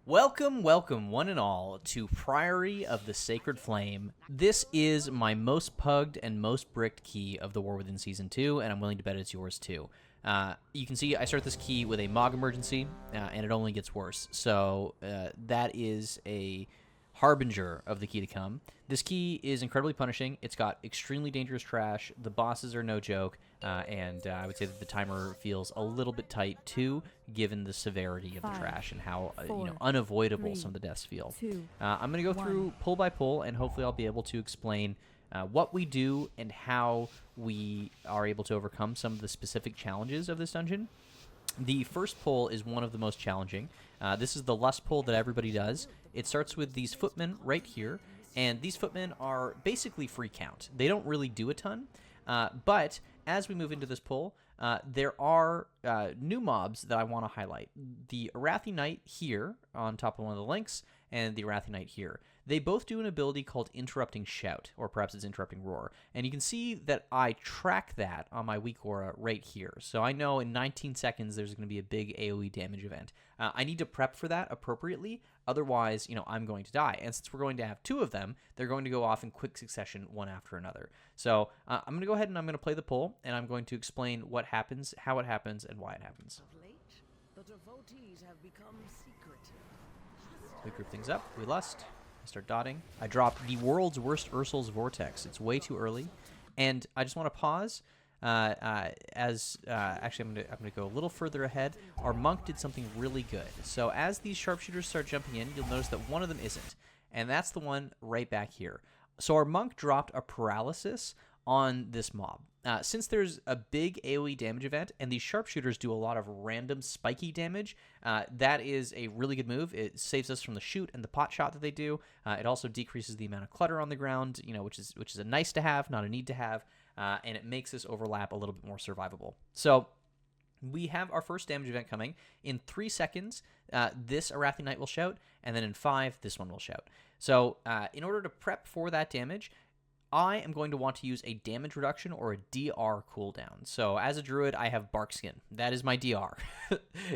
Welcome, welcome, one and all, to Priory of the Sacred Flame. This is my most pugged and most bricked key of the War Within Season 2, and I'm willing to bet it's yours too. You can see I start this key with a Mog Emergency, and it only gets worse. So that is a harbinger of the key to come. This key is incredibly punishing. It's got extremely dangerous trash. The bosses are no joke, and I would say that the timer feels a little bit tight too, given the severity of the trash and how unavoidable some of the deaths feel. I'm going to go through pull by pull, and hopefully I'll be able to explain what we do and how we are able to overcome some of the specific challenges of this dungeon. The first pull is one of the most challenging. This is the lust pull that everybody does. It starts with these footmen right here, and these footmen are basically free count. They don't really do a ton, but as we move into this pull, there are new mobs that I want to highlight. The Arathi Knight here on top of one of the links, and the Arathi Knight here. They both do an ability called Interrupting Shout, or perhaps it's Interrupting Roar. And you can see that I track that on my weak aura right here. So I know in 19 seconds there's going to be a big AoE damage event. I need to prep for that appropriately, otherwise, I'm going to die. And since we're going to have two of them, they're going to go off in quick succession, one after another. So I'm going to go ahead and I'm going to play the pull, and I'm going to explain what happens, how it happens, and why it happens. Of late, the devotees have become secretive. We group things up, we lust. I start dotting. I drop the world's worst Ursul's Vortex. It's way too early, and I just want to pause. Actually, I'm gonna go a little further ahead. Our monk did something really good. So as these sharpshooters start jumping in, you'll notice that one of them isn't, and that's the one right back here. So our monk dropped a paralysis on this mob. Since there's a big AoE damage event, and these sharpshooters do a lot of random spiky damage, that is a really good move. It saves us from the shoot and the pot shot that they do. It also decreases the amount of clutter on the ground, which is a nice to have, not a need to have, and it makes this overlap a little bit more survivable. So we have our first damage event coming. In 3 seconds, this Arathi Knight will shout, and then in 5, this one will shout. So in order to prep for that damage, I am going to want to use a damage reduction or a DR cooldown. So as a druid, I have Barkskin. That is my DR.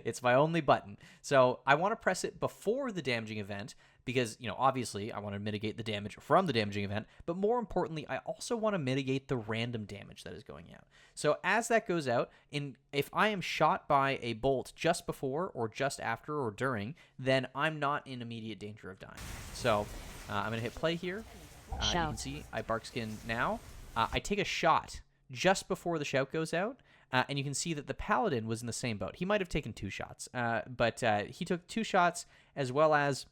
It's my only button. So I want to press it before the damaging event because, obviously I want to mitigate the damage from the damaging event, but more importantly, I also want to mitigate the random damage that is going out. So as that goes out, if I am shot by a bolt just before or just after or during, then I'm not in immediate danger of dying. So I'm going to hit play here. You can see I Barkskin now. I take a shot just before the shout goes out, and you can see that the Paladin was in the same boat. He might have taken 2 shots, but he took 2 shots as well as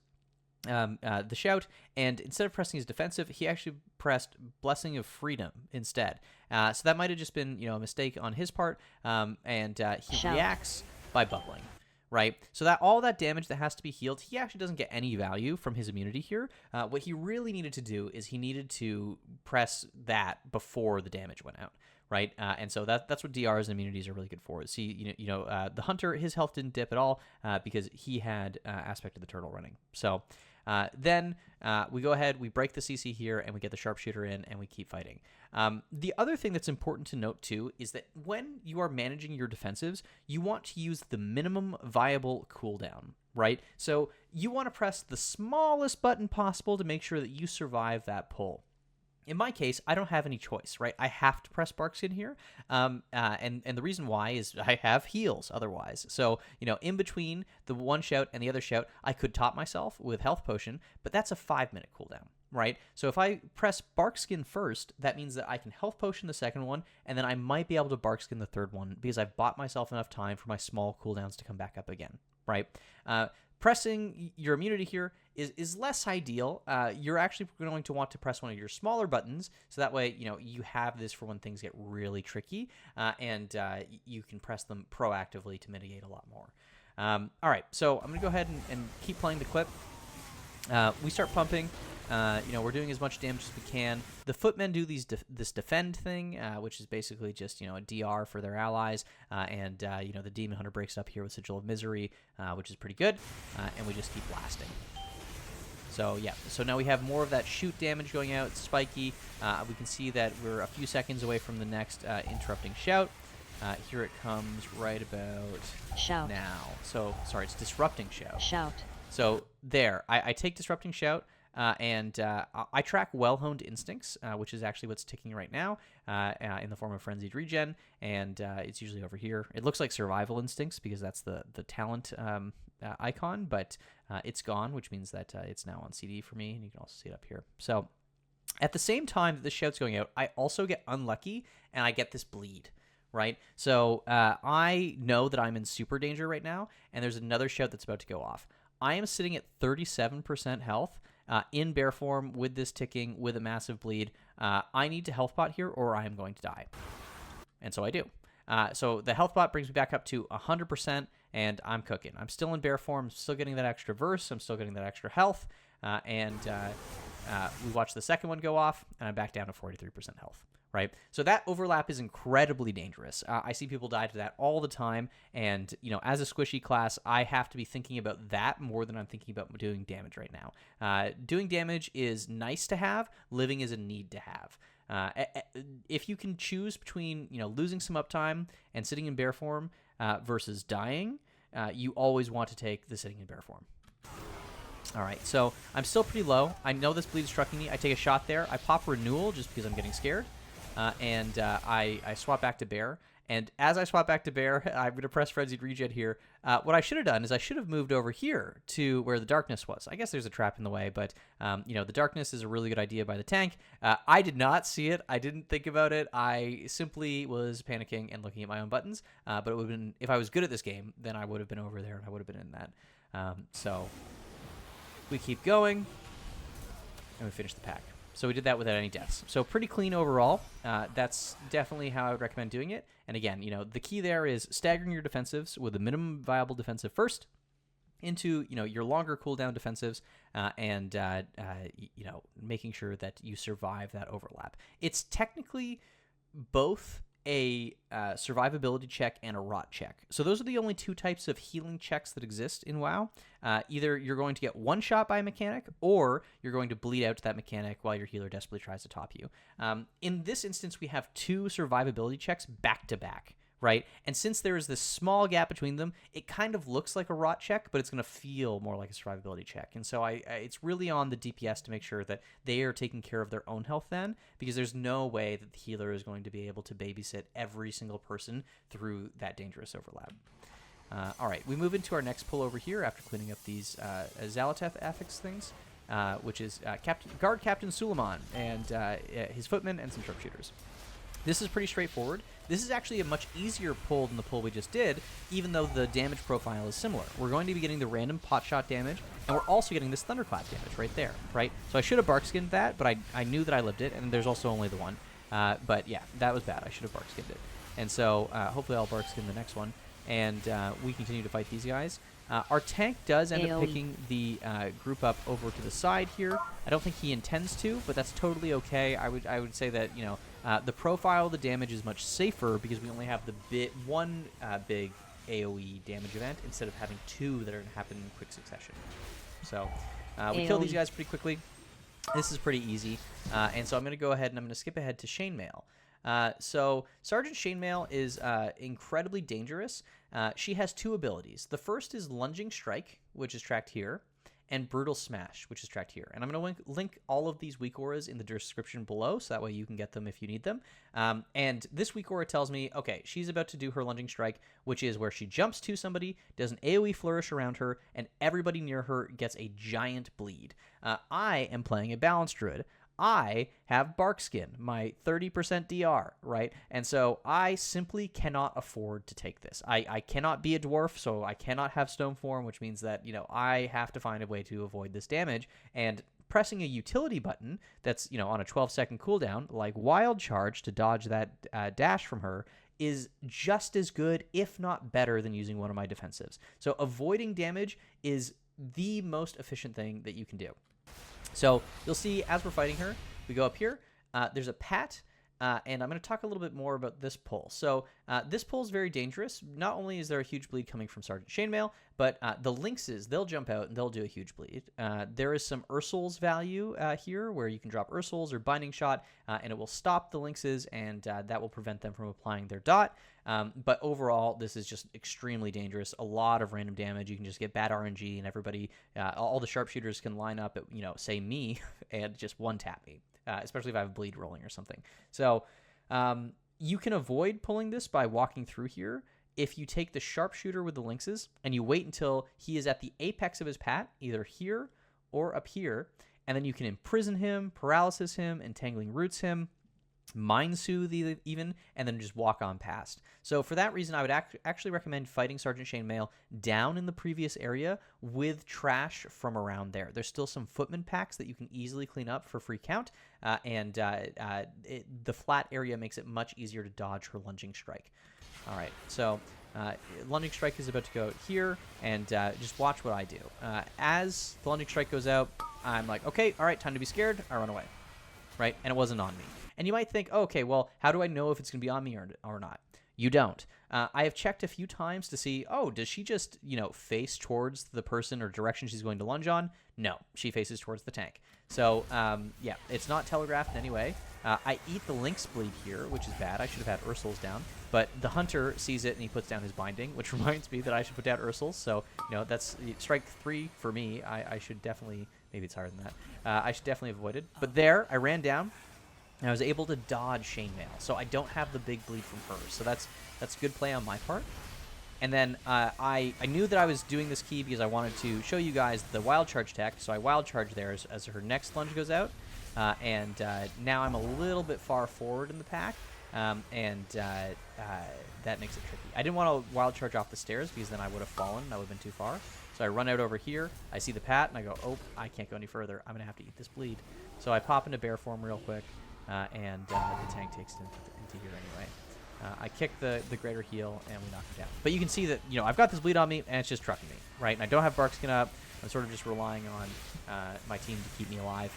the shout, and instead of pressing his defensive, he actually pressed Blessing of Freedom instead. So that might have just been a mistake on his part, and he reacts by bubbling. Right, so that all that damage that has to be healed, he actually doesn't get any value from his immunity here. What he really needed to do is he needed to press that before the damage went out, right? And so that's what DRs and immunities are really good for. See, the hunter, his health didn't dip at all because he had Aspect of the Turtle running. So then we go ahead, we break the CC here, and we get the sharpshooter in, and we keep fighting. The other thing that's important to note, too, is that when you are managing your defensives, you want to use the minimum viable cooldown, right? So you want to press the smallest button possible to make sure that you survive that pull. In my case, I don't have any choice, right? I have to press Barkskin here, and the reason why is I have heals otherwise. So, in between the one shout and the other shout, I could top myself with Health Potion, but that's a 5-minute cooldown, right? So if I press Barkskin first, that means that I can Health Potion the second one, and then I might be able to Barkskin the third one because I've bought myself enough time for my small cooldowns to come back up again, right? Pressing your immunity here is less ideal. You're actually going to want to press one of your smaller buttons, so that way you have this for when things get really tricky, and you can press them proactively to mitigate a lot more. All right, so I'm going to go ahead and keep playing the clip. We start pumping. We're doing as much damage as we can. The footmen do this defend thing, which is basically just, a DR for their allies. And the Demon Hunter breaks up here with Sigil of Misery, which is pretty good. And we just keep blasting. So, yeah. So now we have more of that shoot damage going out. It's spiky. We can see that we're a few seconds away from the next Interrupting Shout. Here it comes right about now. So, sorry, it's Disrupting Shout. So there, I take Disrupting Shout, and I track Well-Honed Instincts, which is actually what's ticking right now in the form of Frenzied Regen, and it's usually over here. It looks like Survival Instincts because that's the talent icon, but it's gone, which means that it's now on CD for me, and you can also see it up here. So at the same time that this shout's going out, I also get unlucky, and I get this bleed. Right? So I know that I'm in super danger right now, and there's another shout that's about to go off. I am sitting at 37% health in bear form with this ticking, with a massive bleed. I need to health pot here, or I am going to die. And so I do. So the health pot brings me back up to 100%, and I'm cooking. I'm still in bear form, still getting that extra verse, I'm still getting that extra health, and we watch the second one go off, and I'm back down to 43% health. Right? So that overlap is incredibly dangerous. I see people die to that all the time, and as a squishy class, I have to be thinking about that more than I'm thinking about doing damage right now. Doing damage is nice to have. Living is a need to have. If you can choose between losing some uptime and sitting in bear form versus dying, you always want to take the sitting in bear form. All right, so I'm still pretty low. I know this bleed is striking me. I take a shot there. I pop Renewal just because I'm getting scared. And I swap back to bear. And as I swap back to bear, I'm going to press Frenzied Regen here. What I should have done is I should have moved over here to where the darkness was. I guess there's a trap in the way, but the darkness is a really good idea by the tank. I did not see it. I didn't think about it. I simply was panicking and looking at my own buttons. But it would have been, if I was good at this game, then I would have been over there and I would have been in that. So we keep going, and we finish the pack. So we did that without any deaths. So pretty clean overall. That's definitely how I would recommend doing it. And again, the key there is staggering your defensives with a minimum viable defensive first into, your longer cooldown defensives and, making sure that you survive that overlap. It's technically both a survivability check and a rot check. So those are the only two types of healing checks that exist in WoW. Either you're going to get one shot by a mechanic, or you're going to bleed out to that mechanic while your healer desperately tries to top you. In this instance, we have two survivability checks back to back. Right? And since there is this small gap between them, it kind of looks like a rot check, but it's going to feel more like a survivability check. And so it's really on the DPS to make sure that they are taking care of their own health then, because there's no way that the healer is going to be able to babysit every single person through that dangerous overlap. All right, we move into our next pull over here after cleaning up these Xal'atath affix things, which is Guard Captain Suleyman and his footmen and some sharpshooters. This is pretty straightforward. This is actually a much easier pull than the pull we just did, even though the damage profile is similar. We're going to be getting the random pot shot damage, and we're also getting this thunderclap damage right there, right? So I should have bark skinned that, but I knew that I lived it, and there's also only the one. But yeah, that was bad. I should have bark skinned it. And so hopefully I'll bark skin the next one, and we continue to fight these guys. Our tank does end up picking the group up over to the side here. I don't think he intends to, but that's totally okay. I would say that, the profile of the damage is much safer because we only have the one big AoE damage event instead of having two that are going to happen in quick succession. So we kill these guys pretty quickly. This is pretty easy. And so I'm going to go ahead and I'm going to skip ahead to Chainmail. So Sergeant Chainmail is incredibly dangerous. She has two abilities. The first is Lunging Strike, which is tracked here, and Brutal Smash, which is tracked here. And I'm going to link all of these weak auras in the description below, so that way you can get them if you need them. And this weak aura tells me, okay, she's about to do her Lunging Strike, which is where she jumps to somebody, does an AoE flourish around her, and everybody near her gets a giant bleed. I am playing a Balanced Druid. I have bark skin, my 30% DR, right? And so I simply cannot afford to take this. I cannot be a dwarf, so I cannot have stone form, which means that, I have to find a way to avoid this damage. And pressing a utility button that's, on a 12-second cooldown, like Wild Charge to dodge that dash from her, is just as good, if not better, than using one of my defensives. So avoiding damage is the most efficient thing that you can do. So you'll see as we're fighting her, we go up here. There's a pat, and I'm going to talk a little bit more about this pull. So this pull is very dangerous. Not only is there a huge bleed coming from Sergeant Chainmail, but the Lynxes, they'll jump out and they'll do a huge bleed. There is some Ursul's value here where you can drop Ursul's or Binding Shot, and it will stop the Lynxes, and that will prevent them from applying their dot. But overall, this is just extremely dangerous. A lot of random damage. You can just get bad RNG, and everybody, all the sharpshooters can line up at, say me, and just one-tap me. Especially if I have a bleed rolling or something. So you can avoid pulling this by walking through here if you take the sharpshooter with the Lynxes and you wait until he is at the apex of his pat, either here or up here, and then you can imprison him, paralysis him, entangling roots him, mind soothe even, and then just walk on past. So for that reason, I would actually recommend fighting Sergeant Chainmail down in the previous area with trash from around there. There's still some footman packs that you can easily clean up for free count, and the flat area makes it much easier to dodge her lunging strike. All right, so lunging strike is about to go here, and just watch what I do. As the lunging strike goes out, I'm like, okay, all right, time to be scared. I run away, right? And it wasn't on me. And you might think, oh, okay, well, how do I know if it's going to be on me or not? You don't. I have checked a few times to see, oh, does she just, face towards the person or direction she's going to lunge on? No, she faces towards the tank. So, yeah, it's not telegraphed in any way. I eat the Lynx bleed here, which is bad. I should have had Ursul's down. But the Hunter sees it, and he puts down his binding, which reminds me that I should put down Ursul's. So, that's strike 3 for me. I should definitely, maybe it's higher than that. I should definitely have avoided. But there, I ran down. And I was able to dodge Chainmail, so I don't have the big bleed from her. So that's good play on my part. And then I knew that I was doing this key because I wanted to show you guys the Wild Charge tech. So I Wild Charge there as her next lunge goes out. And now I'm a little bit far forward in the pack, and that makes it tricky. I didn't want to Wild Charge off the stairs because then I would have fallen. That would have been too far. So I run out over here. I see the pat, and I go, oh, I can't go any further. I'm going to have to eat this bleed. So I pop into bear form real quick. And the tank takes it into here anyway. I kick the greater heal, and we knock it down. But you can see that, I've got this bleed on me, and it's just trucking me, right? And I don't have bark skin up. I'm sort of just relying on my team to keep me alive.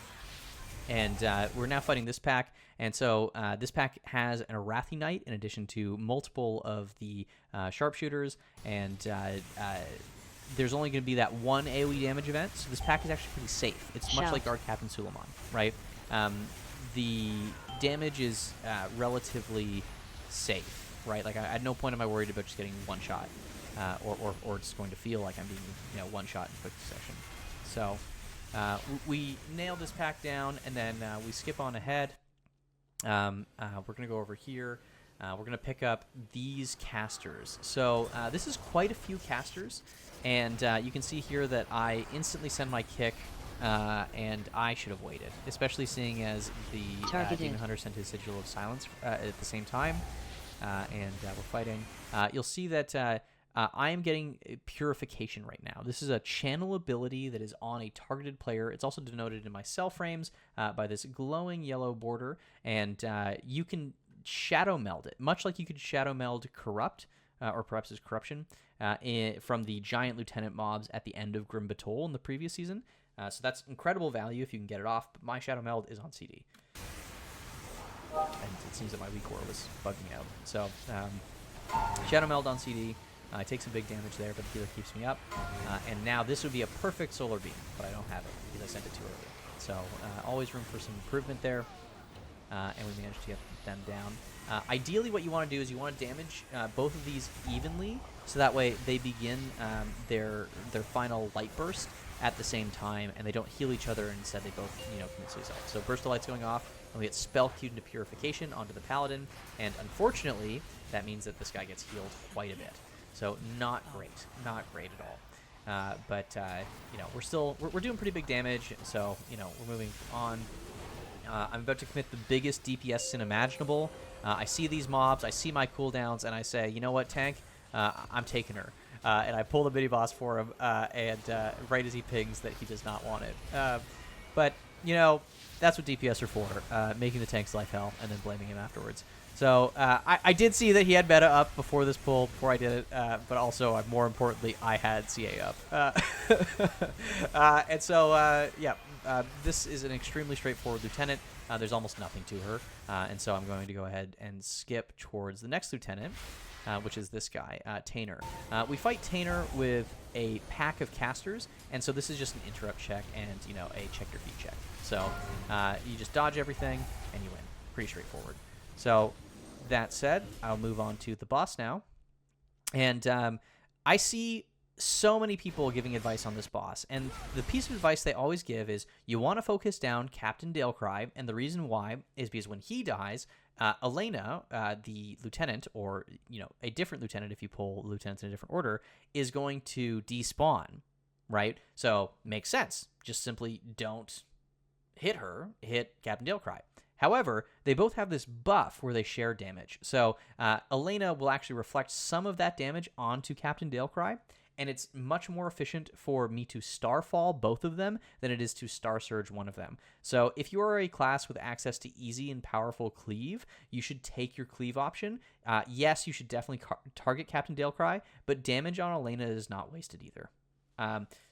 And we're now fighting this pack. And so this pack has an Arathi Knight in addition to multiple of the sharpshooters. And there's only going to be that one AoE damage event. So this pack is actually pretty safe. It's much like Guard Captain Suleyman, right? The damage is relatively safe, right? Like, at no point am I worried about just getting one shot, or just going to feel like I'm being, one shot in quick succession. So we nail this pack down, and then we skip on ahead. We're going to go over here. We're going to pick up these casters. So this is quite a few casters, and you can see here that I instantly send my kick. And I should have waited, especially seeing as the Demon Hunter sent his Sigil of Silence at the same time, and we're fighting. You'll see that I am getting Purification right now. This is a channel ability that is on a targeted player. It's also denoted in my cell frames by this glowing yellow border, and you can shadow meld it, much like you could shadow meld Corrupt, or perhaps his Corruption, from the giant lieutenant mobs at the end of Grim Batol in the previous season. So that's incredible value if you can get it off, but my Shadow Meld is on CD. And it seems that my weak core was bugging out. So, Shadow Meld on CD. I take some big damage there, but the healer keeps me up. And now this would be a perfect Solar Beam, but I don't have it because I sent it too early. So, always room for some improvement there. And we managed to get them down. Ideally, what you want to do is you want to damage both of these evenly, so that way they begin their final light burst at the same time, and they don't heal each other, and instead they both, commit suicide. So Burst of Light's going off, and we get spell queued into Purification onto the Paladin, and unfortunately, that means that this guy gets healed quite a bit. So not great at all. But we're doing pretty big damage, so, we're moving on. I'm about to commit the biggest DPS sin imaginable. I see these mobs, I see my cooldowns, and I say, you know what, tank? I'm taking her. And I pull the mini boss for him, and right as he pings that he does not want it. But, that's what DPS are for, making the tank's life hell and then blaming him afterwards. So I did see that he had meta up before this pull, before I did it, but also, more importantly, I had CA up. And so, this is an extremely straightforward lieutenant. there's almost nothing to her, and so I'm going to go ahead and skip towards the next lieutenant, which is this guy, Tainer. We fight Tainer with a pack of casters, and so this is just an interrupt check and, you know, a check your feet check. So you just dodge everything, and you win. Pretty straightforward. So that said, I'll move on to the boss now. And I see so many people giving advice on this boss, and the piece of advice they always give is you want to focus down Captain Dailcry, and the reason why is because when he dies, Elena, the lieutenant, or, you know, a different lieutenant if you pull lieutenants in a different order, is going to despawn, right? So makes sense. Just simply don't hit her, hit Captain Dailcry. However, they both have this buff where they share damage. So Elena will actually reflect some of that damage onto Captain Dailcry, and it's much more efficient for me to Starfall both of them than it is to Star Surge one of them. So if you are a class with access to easy and powerful cleave, you should take your cleave option. Yes, you should definitely target Captain Dailcry, but damage on Elena is not wasted either.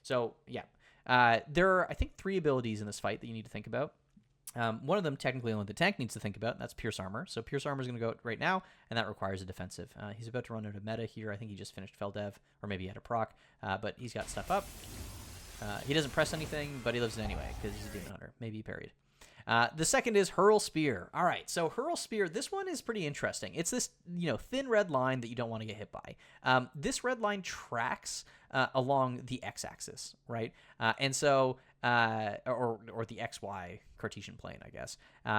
So yeah, there are, I think, 3 abilities in this fight that you need to think about. One of them, technically only the tank needs to think about, and that's Pierce Armor. So Pierce Armor is going to go out right now, and that requires a defensive. He's about to run out of meta here. I think he just finished Feldev, or maybe he had a proc, but he's got stuff up. He doesn't press anything, but he lives it anyway, because he's a Demon Hunter. Maybe he parried. The second is Hurl Spear. All right, so Hurl Spear, this one is pretty interesting. It's this, you know, thin red line that you don't want to get hit by. This red line tracks along the x-axis, right? And so, or the xy Cartesian plane, I guess.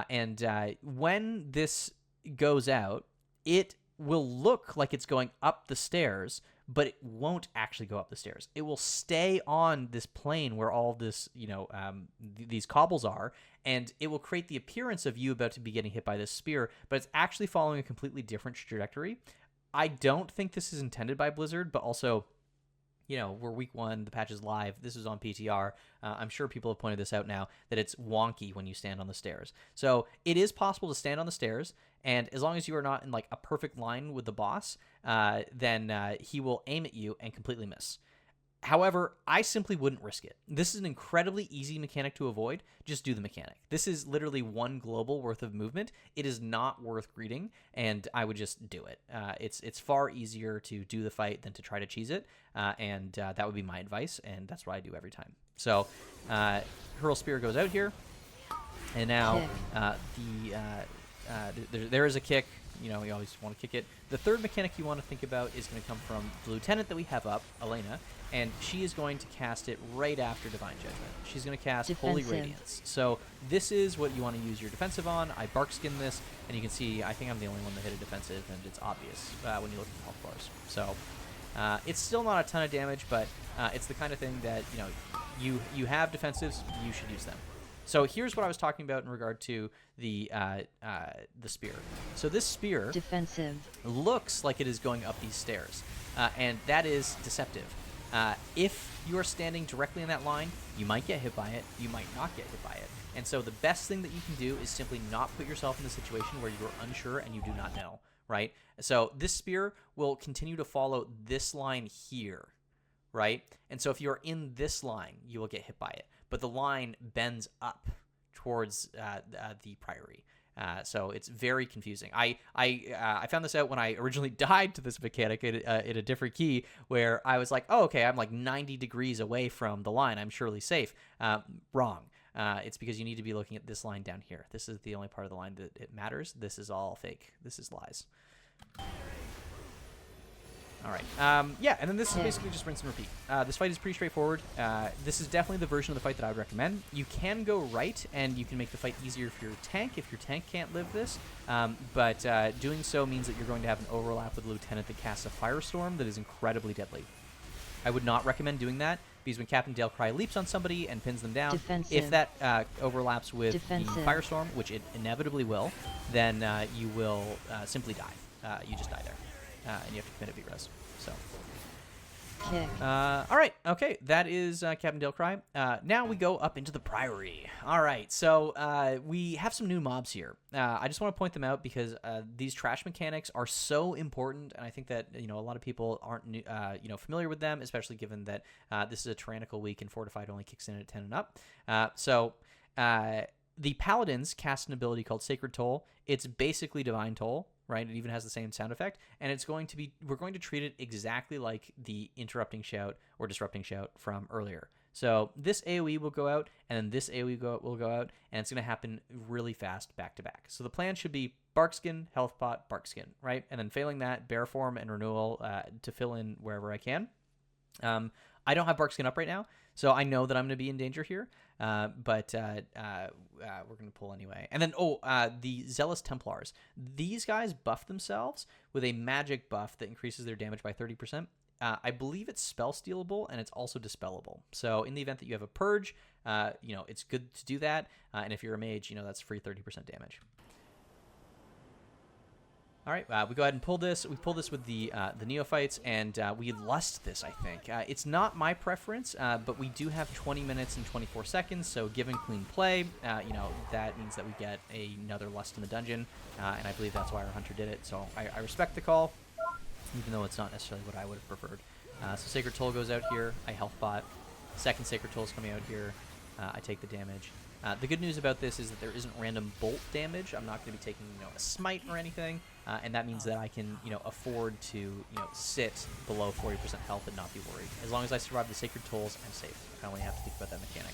And when this goes out, it will look like it's going up the stairs, but it won't actually go up the stairs. It will stay on this plane where all this, you know, these cobbles are, and it will create the appearance of you about to be getting hit by this spear, but it's actually following a completely different trajectory. I don't think this is intended by Blizzard, but also, you know, we're week 1, the patch is live, this is on PTR. I'm sure people have pointed this out now, that it's wonky when you stand on the stairs. So it is possible to stand on the stairs, and as long as you are not in like a perfect line with the boss, then he will aim at you and completely miss. However, I simply wouldn't risk it. This is an incredibly easy mechanic to avoid. Just do the mechanic. This is literally 1 global worth of movement. It is not worth greeting, and I would just do it. It's far easier to do the fight than to try to cheese it, and that would be my advice, and that's what I do every time. So, Hurl Spear goes out here, and now there is a kick. You know, you always want to kick it. The third mechanic you want to think about is going to come from the lieutenant that we have up, Elena, and she is going to cast it right after Divine Judgment. She's going to cast Holy Radiance. So this is what you want to use your defensive on. I bark skin this, and you can see I think I'm the only one that hit a defensive, and it's obvious when you look at the health bars. So it's still not a ton of damage, but it's the kind of thing that, you know, you have defensives, you should use them. So here's what I was talking about in regard to the spear. So this spear defensive looks like it is going up these stairs, and that is deceptive. If you are standing directly in that line, you might get hit by it, you might not get hit by it. And so the best thing that you can do is simply not put yourself in a situation where you're unsure and you do not know, right? So this spear will continue to follow this line here, right? And so if you're in this line, you will get hit by it. But the line bends up towards the Priory. So it's very confusing. I found this out when I originally died to this mechanic in a different key, where I was like, oh, okay, I'm like 90 degrees away from the line. I'm surely safe. Wrong. It's because you need to be looking at this line down here. This is the only part of the line that it matters. This is all fake. This is lies. All right. Yeah, and then this is basically just rinse and repeat. This fight is pretty straightforward. This is definitely the version of the fight that I would recommend. You can go right, and you can make the fight easier for your tank if your tank can't live this. But doing so means that you're going to have an overlap with a lieutenant that casts a firestorm that is incredibly deadly. I would not recommend doing that, because when Captain Dailcry leaps on somebody and pins them down, if that overlaps with the firestorm, which it inevitably will, then you will simply die. You just die there. And you have to commit a V-res. So. All right. Okay. That is Captain Dailcry. Now we go up into the Priory. All right. So we have some new mobs here. I just want to point them out because these trash mechanics are so important, and I think that a lot of people aren't familiar with them, especially given that this is a tyrannical week and Fortified only kicks in at 10 and up. So The Paladins cast an ability called Sacred Toll. It's basically Divine Toll, right? It even has the same sound effect, and it's going to be, we're going to treat it exactly like the Interrupting Shout or Disrupting Shout from earlier. So this AoE will go out, and then this AoE will go out, and it's going to happen really fast back to back. So the plan should be Barkskin, Health Pot, Barkskin, right? And then failing that, Bear Form and Renewal to fill in wherever I can. I don't have Barkskin up right now, so I know that I'm going to be in danger here, but we're going to pull anyway. And then, the Zealous Templars. These guys buff themselves with a magic buff that increases their damage by 30%. I believe it's spell stealable, and it's also dispellable. So in the event that you have a purge, it's good to do that. And if you're a mage, that's free 30% damage. All right, we go ahead and pull this. We pull this with the Neophytes, and we lust this, I think. It's not my preference, but we do have 20 minutes and 24 seconds, so given clean play, that means that we get another lust in the dungeon, and I believe that's why our hunter did it. So I respect the call, even though it's not necessarily what I would have preferred. So Sacred Toll goes out here. I health bot. Second Sacred Toll is coming out here. I take the damage. The good news about this is that there isn't random bolt damage. I'm not going to be taking a smite or anything, and that means that I can afford to sit below 40% health and not be worried. As long as I survive the Sacred Tolls, I'm safe. I only have to think about that mechanic.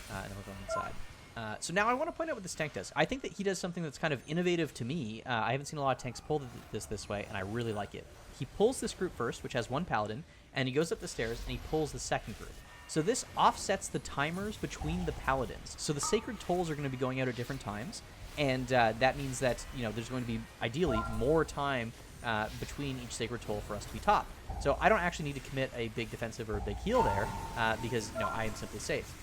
And then we're going inside. So now I want to point out what this tank does. I think that he does something that's kind of innovative to me. I haven't seen a lot of tanks pull this way, and I really like it. He pulls this group first, which has one paladin, and he goes up the stairs and he pulls the second group. So this offsets the timers between the paladins. So the Sacred Tolls are going to be going out at different times, and that means that there's going to be ideally more time between each Sacred Toll for us to be top. So I don't actually need to commit a big defensive or a big heal there because I am simply safe.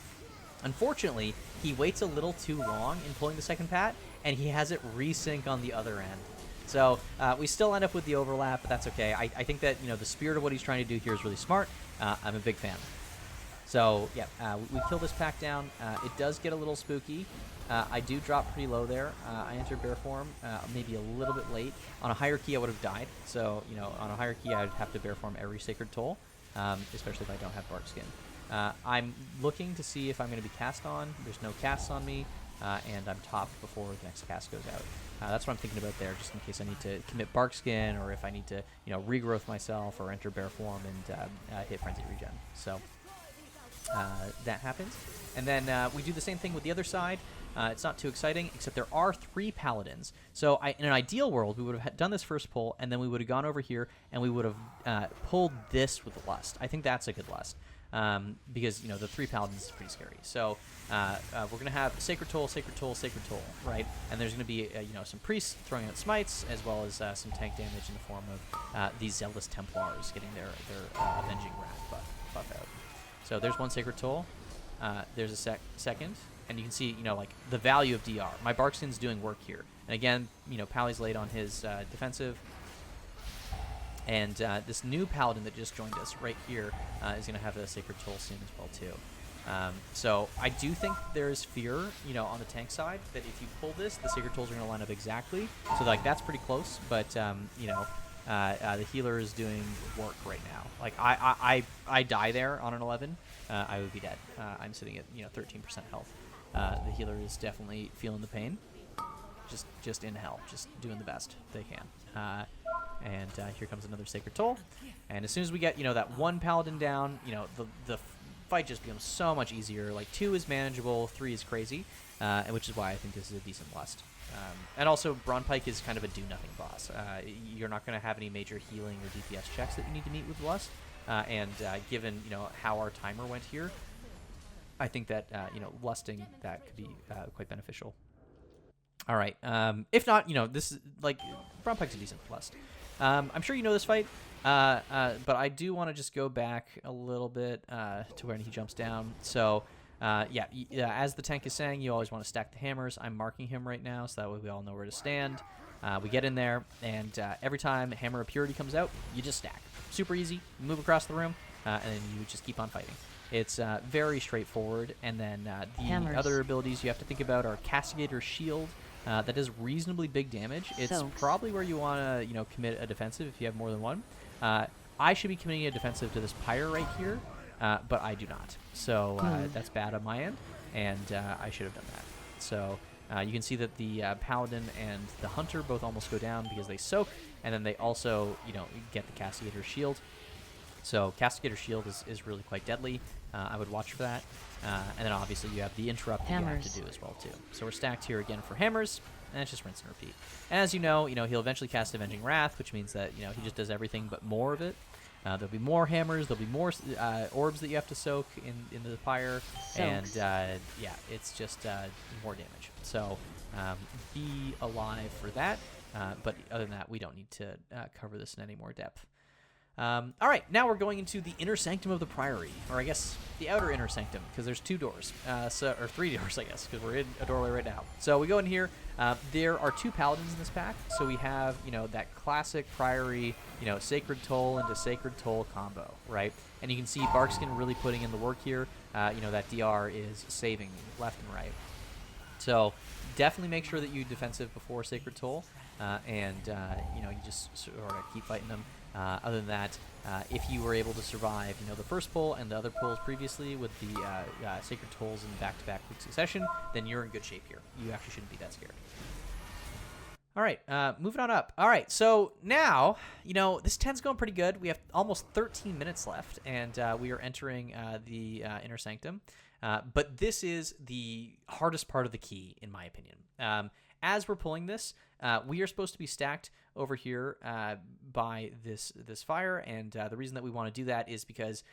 Unfortunately, he waits a little too long in pulling the second pat, and he has it resync on the other end. So we still end up with the overlap, but that's okay. I think that the spirit of what he's trying to do here is really smart. I'm a big fan. So yeah, we kill this pack down. It does get a little spooky. I do drop pretty low there. I enter Bear Form maybe a little bit late. On a higher key, I would have died. So on a higher key, I'd have to Bear Form every Sacred Toll, especially if I don't have Barkskin. I'm looking to see if I'm going to be cast on. There's no casts on me, and I'm topped before the next cast goes out. That's what I'm thinking about there, just in case I need to commit Barkskin, or if I need to regrowth myself or enter Bear Form and hit Frenzy Regen. So that happens. And then we do the same thing with the other side. It's not too exciting, except there are 3 paladins. So in an ideal world, we would have done this first pull, and then we would have gone over here, and we would have pulled this with Lust. I think that's a good Lust. Because, the 3 paladins is pretty scary. So we're going to have Sacred Toll, Sacred Toll, Sacred Toll, right? And there's going to be, some priests throwing out smites, as well as some tank damage in the form of these Zealous Templars getting their Avenging Wrath buff out. So there's one Sacred Toll. There's a second. And you can see, the value of DR. My Barkskin's doing work here. And again, Pally's late on his defensive. And this new paladin that just joined us right here is going to have a Sacred Toll soon as well, too. So I do think there's fear, on the tank side, that if you pull this, the Sacred Tolls are going to line up exactly. So, that's pretty close. But, the healer is doing work right now. Like, I die there on an 11, I would be dead. I'm sitting at, 13% health. The healer is definitely feeling the pain. Just in hell, just doing the best they can. And here comes another Sacred Toll. And as soon as we get, that one paladin down, the fight just becomes so much easier. Like, 2 is manageable, 3 is crazy, which is why I think this is a decent Lust. And also, Braunpyke is kind of a do-nothing boss. You're not going to have any major healing or DPS checks that you need to meet with Lust. And given, how our timer went here, I think that, lusting that could be quite beneficial. All right. If not, this is, Braunpyke's a decent Lust. I'm sure you know this fight, but I do want to just go back a little bit to when he jumps down. So, as the tank is saying, you always want to stack the hammers. I'm marking him right now, so that way we all know where to stand. We get in there, and every time Hammer of Purity comes out, you just stack. Super easy. You move across the room, and then you just keep on fighting. It's very straightforward. And then the other abilities you have to think about are Castigator Shield. That does reasonably big damage. It's probably where you want to, commit a defensive if you have more than one. I should be committing a defensive to this Pyre right here, but I do not. So that's bad on my end, and I should have done that. So you can see that the Paladin and the Hunter both almost go down because they soak, and then they also, get the Castigator's Shield. So Castigator's Shield is really quite deadly. I would watch for that. And then obviously you have the Interrupt that you have to do as well too. So we're stacked here again for hammers, and it's just rinse and repeat. And as you know, he'll eventually cast Avenging Wrath, which means that, he just does everything but more of it. There'll be more hammers, there'll be more orbs that you have to soak into the fire, and yeah, it's just more damage. So be alive for that, but other than that, we don't need to cover this in any more depth. All right, now we're going into the inner sanctum of the Priory, or I guess the outer inner sanctum, because there's 2 doors, or 3 doors, I guess, because we're in a doorway right now. So we go in here. There are 2 paladins in this pack, so we have that classic Priory, Sacred Toll into Sacred Toll combo, right? And you can see Barkskin really putting in the work here. That DR is saving left and right. So definitely make sure that you defensive before Sacred Toll, and you just sort of keep fighting them. Other than that, if you were able to survive, the first pull and the other pulls previously with the Sacred Tolls in back-to-back quick succession, then you're in good shape here. You actually shouldn't be that scared. All right, moving on up. All right, so now, this 10's going pretty good. We have almost 13 minutes left, and we are entering the Inner Sanctum. But this is the hardest part of the key, in my opinion. As we're pulling this, we are supposed to be stacked over here by this fire, and the reason that we want to do that is because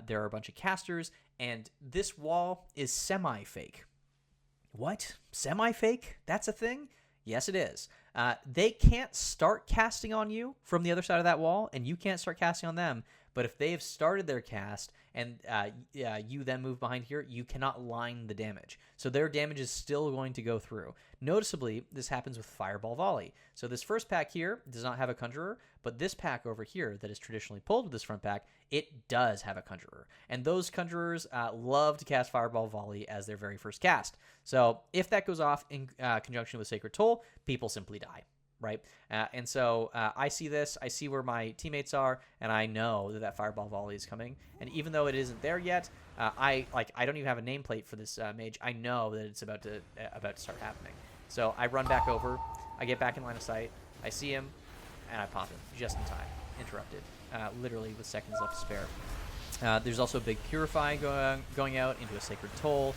there are a bunch of casters, and this wall is semi-fake. What? Semi-fake? That's a thing? Yes, it is. They can't start casting on you from the other side of that wall, and you can't start casting on them. But if they have started their cast and you then move behind here, you cannot line the damage. So their damage is still going to go through. Noticeably, this happens with Fireball Volley. So this first pack here does not have a Conjurer, but this pack over here that is traditionally pulled with this front pack, it does have a Conjurer. And those Conjurers love to cast Fireball Volley as their very first cast. So if that goes off in conjunction with Sacred Toll, people simply die. Right? And so I see this, I see where my teammates are, and I know that Fireball Volley is coming. And even though it isn't there yet, I don't even have a nameplate for this mage. I know that it's about to start happening. So I run back over, I get back in line of sight, I see him, and I pop him just in time. Interrupted, literally with seconds left to spare. There's also a big Purify going out into a Sacred Toll.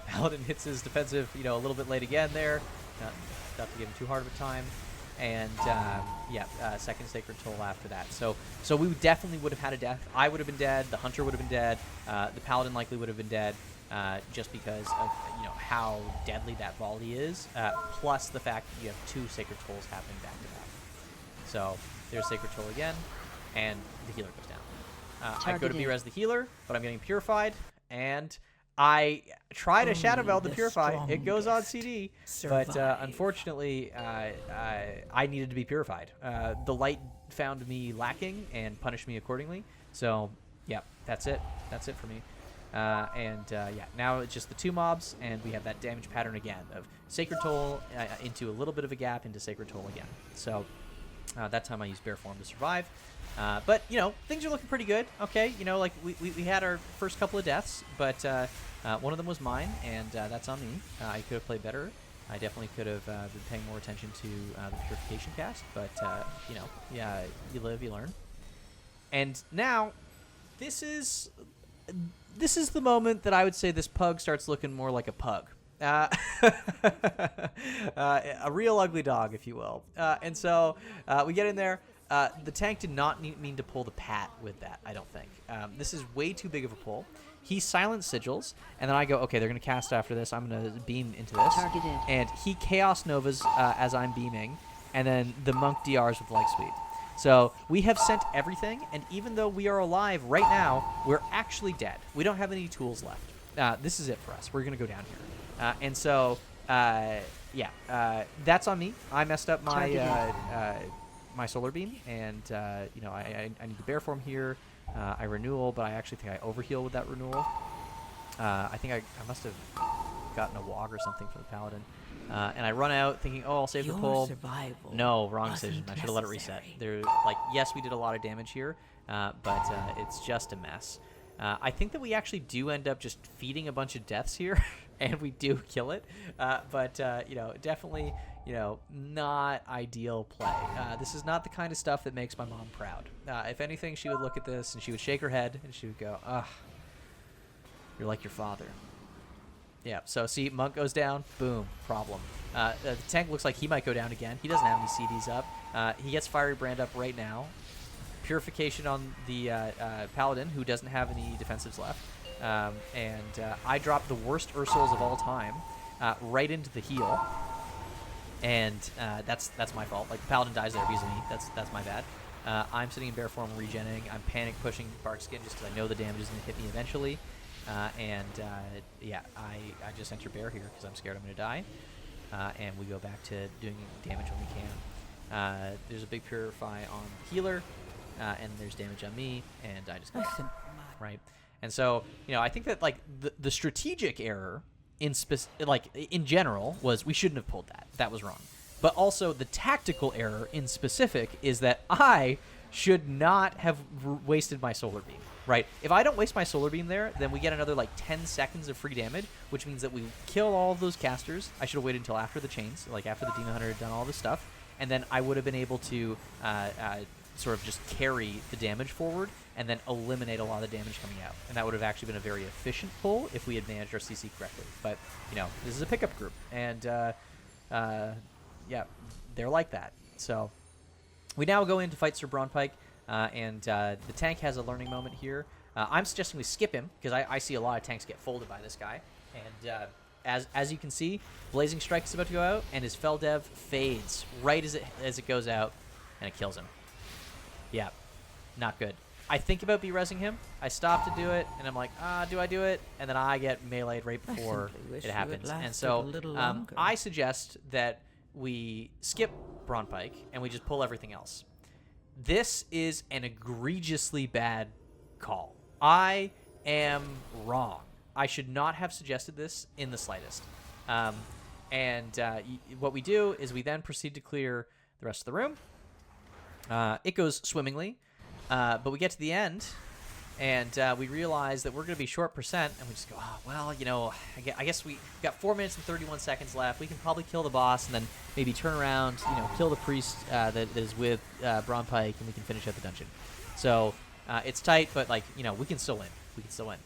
Paladin hits his defensive, a little bit late again there. Not to give him too hard of a time, and second Sacred Toll after that. So we definitely would have had a death. I would have been dead. The Hunter would have been dead. The Paladin likely would have been dead, just because of how deadly that volley is. Plus the fact that you have 2 Sacred Tolls happening back to back. So there's Sacred Toll again, and the healer goes down. I go to B-res the healer, but I'm getting purified, and I try to Shadow Meld the Purify. It goes on CD, but unfortunately, I needed to be purified. The light found me lacking and punished me accordingly. So, yeah, that's it. That's it for me. Now it's just the 2 mobs, and we have that damage pattern again of Sacred Toll into a little bit of a gap into Sacred Toll again. So that time I used Bear Form to survive. But, things are looking pretty good. Okay, we had our first couple of deaths, but one of them was mine, and that's on me. I could have played better. I definitely could have been paying more attention to the Purification cast, but, you live, you learn. And now, this is the moment that I would say this pug starts looking more like a pug. A real ugly dog, if you will. And so we get in there. The tank did not mean to pull the Pat with that, I don't think. This is way too big of a pull. He silenced Sigils, and then I go, okay, they're going to cast after this. I'm going to beam into this. Targeted. And he Chaos Novas as I'm beaming, and then the Monk DRs with Light Sweep. So we have sent everything, and even though we are alive right now, we're actually dead. We don't have any tools left. This is it for us. We're going to go down here. And so, that's on me. I messed up my my Solar Beam, and I need to Bear Form here. I renewal, but I actually think I overheal with that renewal. I think I must have gotten a Wog or something from the Paladin. And I run out thinking, oh, I'll save the pull. No, wrong decision. I should have let it reset. Yes, we did a lot of damage here, but it's just a mess. I think that we actually do end up just feeding a bunch of deaths here, and we do kill it. But you know, definitely, you know, not ideal play. This is not the kind of stuff that makes my mom proud. If anything, she would look at this and she would shake her head and she would go, "Ugh, you're like your father." Yeah, so see, Monk goes down, boom, problem. The tank looks like he might go down again. He doesn't have any CDs up. He gets Fiery Brand up right now. Purification on the Paladin, who doesn't have any defensives left. And I dropped the worst Ursouls of all time right into the heal. And that's my fault. Like, the Paladin dies there because of me. That's my bad. I'm sitting in bear form regenning. I'm panic pushing Barkskin just because I know the damage is going to hit me eventually. Yeah, I just enter bear here because I'm scared I'm going to die. And we go back to doing damage when we can. There's a big Purify on the healer, and there's damage on me, and I just go down, right? And so, you know, I think that, like, the strategic error in general was we shouldn't have pulled that. That was wrong. But also the tactical error in specific is that I should not have wasted my Solar Beam. Right, if I don't waste my Solar Beam there, then we get another like 10 seconds of free damage, which means that we kill all of those casters. I should have waited until after the chains, like after the Demon Hunter had done all this stuff, and then I would have been able to sort of just carry the damage forward and then eliminate a lot of the damage coming out. And that would have actually been a very efficient pull if we had managed our CC correctly. But, you know, this is a pickup group, and yeah, they're like that. So we now go in to fight Sir Braunpyke. And the tank has a learning moment here. I'm suggesting we skip him because I see a lot of tanks get folded by this guy. And as you can see, Blazing Strike is about to go out, and his Fel Dev fades right as it goes out, and it kills him. Yeah, not good. I think about B-resing him. I stop to do it, and I'm like, do I do it? And then I get meleeed right before it happens. And so I suggest that we skip Braunpyke and we just pull everything else. This is an egregiously bad call. I am wrong. I should not have suggested this in the slightest. What we do is we then proceed to clear the rest of the room. It goes swimmingly, but we get to the end, and we realize that we're going to be short percent, and we just go, oh, well, you know, I guess we got 4 minutes and 31 seconds left. We can probably kill the boss and then maybe turn around, you know, kill the priest that is with Braunpyke, and we can finish out the dungeon. So it's tight, but, like, you know, we can still win. We can still win.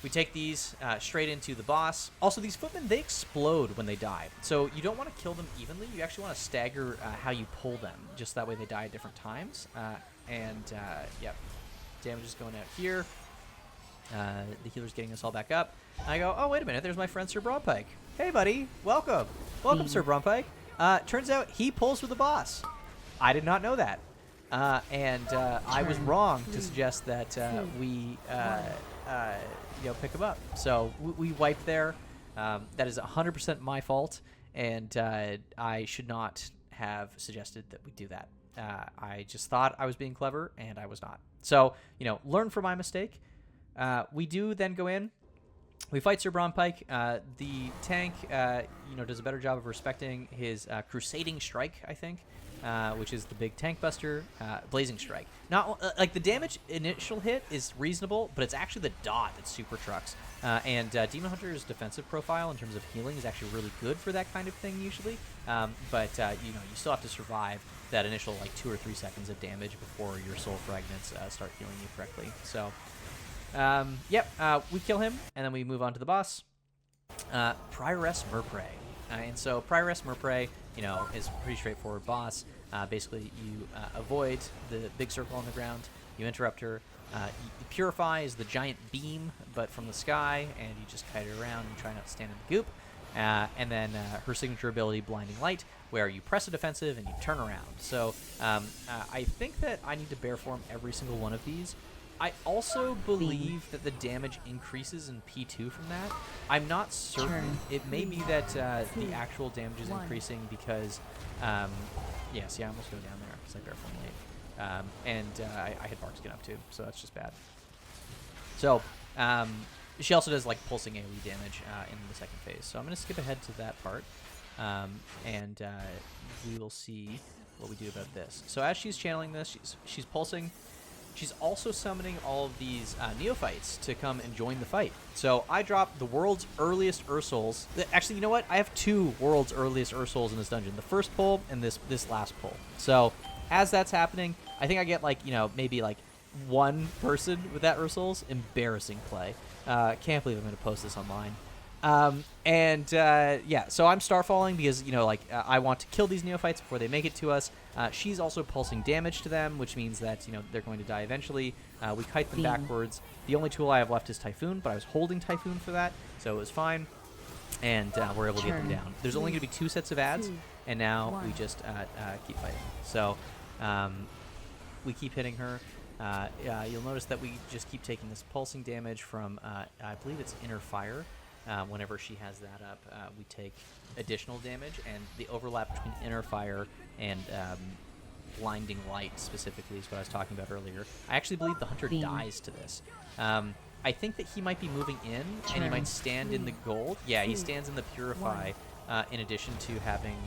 We take these straight into the boss. Also, these footmen, they explode when they die. So you don't want to kill them evenly. You actually want to stagger how you pull them. Just that way they die at different times. Yep, damage is going out here. The healer's getting us all back up. I go, oh, wait a minute. There's my friend Sir Braunpyke. Hey, buddy. Welcome. Welcome, Sir Braunpyke. Turns out he pulls with the boss. I did not know that. I was wrong to suggest that we pick him up. So we wiped there. That is 100% my fault, and I should not have suggested that we do that. I just thought I was being clever, and I was not. So, you know, learn from my mistake. We do then go in. We fight Sir Braunpyke. The tank, does a better job of respecting his Crusading Strike, I think, which is the big tank buster. Blazing Strike. Not like the damage initial hit is reasonable, but it's actually the dot that super trucks. Demon Hunter's defensive profile in terms of healing is actually really good for that kind of thing usually. You still have to survive that initial like 2 or 3 seconds of damage before your soul fragments start healing you correctly. So, we kill him, and then we move on to the boss, Prioress Murrpray. And so Prioress Murrpray, is a pretty straightforward boss. Basically, you avoid the big circle on the ground, you interrupt her. Purify is the giant beam, but from the sky, and you just kite it around and try not to stand in the goop. And then her signature ability, Blinding Light, where you press a defensive and you turn around. So I think that I need to bear form every single one of these. I also believe that the damage increases in P2 from that. I'm not certain. It may be that the actual damage is increasing because, I almost go down there because I bear form late. I had Barkskin up too, so that's just bad. So she also does like pulsing AoE damage in the second phase. So I'm going to skip ahead to that part, we will see what we do about this. So as she's channeling this, she's pulsing. she's also summoning all of these neophytes to come and join the fight. So I dropped the world's earliest Ursouls. Actually, you know what? I have 2 world's earliest Ursouls in this dungeon. The first pull and this last pull. So as that's happening, I think I get like, you know, maybe like 1 person with that Ursouls. Embarrassing play. Can't believe I'm going to post this online. Yeah, so I'm starfalling because, you know, like, I want to kill these neophytes before they make it to us. She's also pulsing damage to them, which means that, you know, they're going to die eventually. We kite them backwards. The only tool I have left is Typhoon, but I was holding Typhoon for that, so it was fine. And we're able to get them down. There's only going to be 2 sets of ads, and now we just keep fighting. So we keep hitting her. You'll notice that we just keep taking this pulsing damage from, I believe it's Inner Fire. Whenever she has that up, we take additional damage, and the overlap between Inner Fire and Blinding Light specifically is what I was talking about earlier. I actually believe the Hunter dies to this. I think that he might be moving in, and he might stand in the gold. Yeah, he stands in the Purify, in addition to having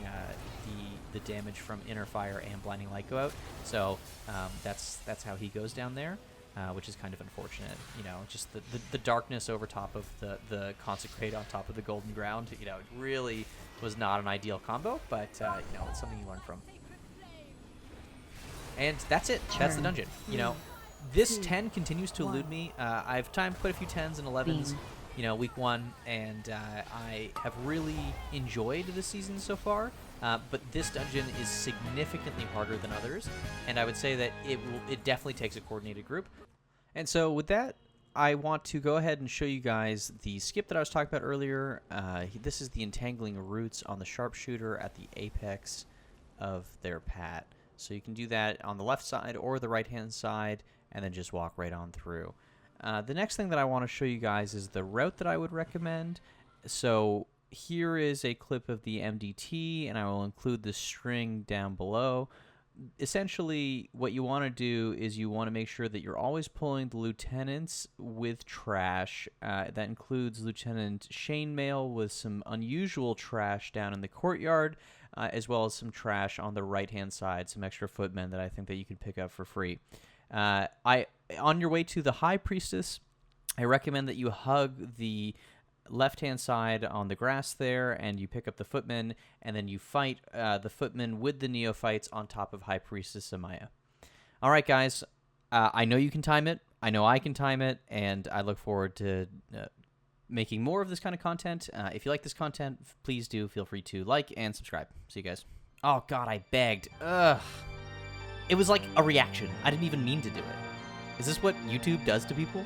the damage from Inner Fire and Blinding Light go out. So that's how he goes down there. Which is kind of unfortunate, you know, just the darkness over top of the Consecrate on top of the Golden Ground, you know, it really was not an ideal combo, but, you know, it's something you learn from. And that's it. That's the dungeon. You know, this 10 continues to elude me. I've timed quite a few 10s and 11s, you know, week 1, and I have really enjoyed this season so far. But this dungeon is significantly harder than others, and I would say that it definitely takes a coordinated group. And so with that, I want to go ahead and show you guys the skip that I was talking about earlier. This is the entangling roots on the sharpshooter at the apex of their pat. So you can do that on the left side or the right-hand side, and then just walk right on through. The next thing that I want to show you guys is the route that I would recommend. So here is a clip of the MDT, and I will include the string down below. Essentially, what you want to do is you want to make sure that you're always pulling the lieutenants with trash. That includes Lieutenant Chainmail with some unusual trash down in the courtyard, as well as some trash on the right-hand side, some extra footmen that I think that you can pick up for free. On your way to the High Priestess, I recommend that you hug the left-hand side on the grass there, and you pick up the footmen, and then you fight the footmen with the neophytes on top of High Priestess Amaya. All right, guys. I know you can time it. I know I can time it, and I look forward to making more of this kind of content. If you like this content, please do feel free to like and subscribe. See you guys. Oh, God, I begged. Ugh. It was like a reaction. I didn't even mean to do it. Is this what YouTube does to people?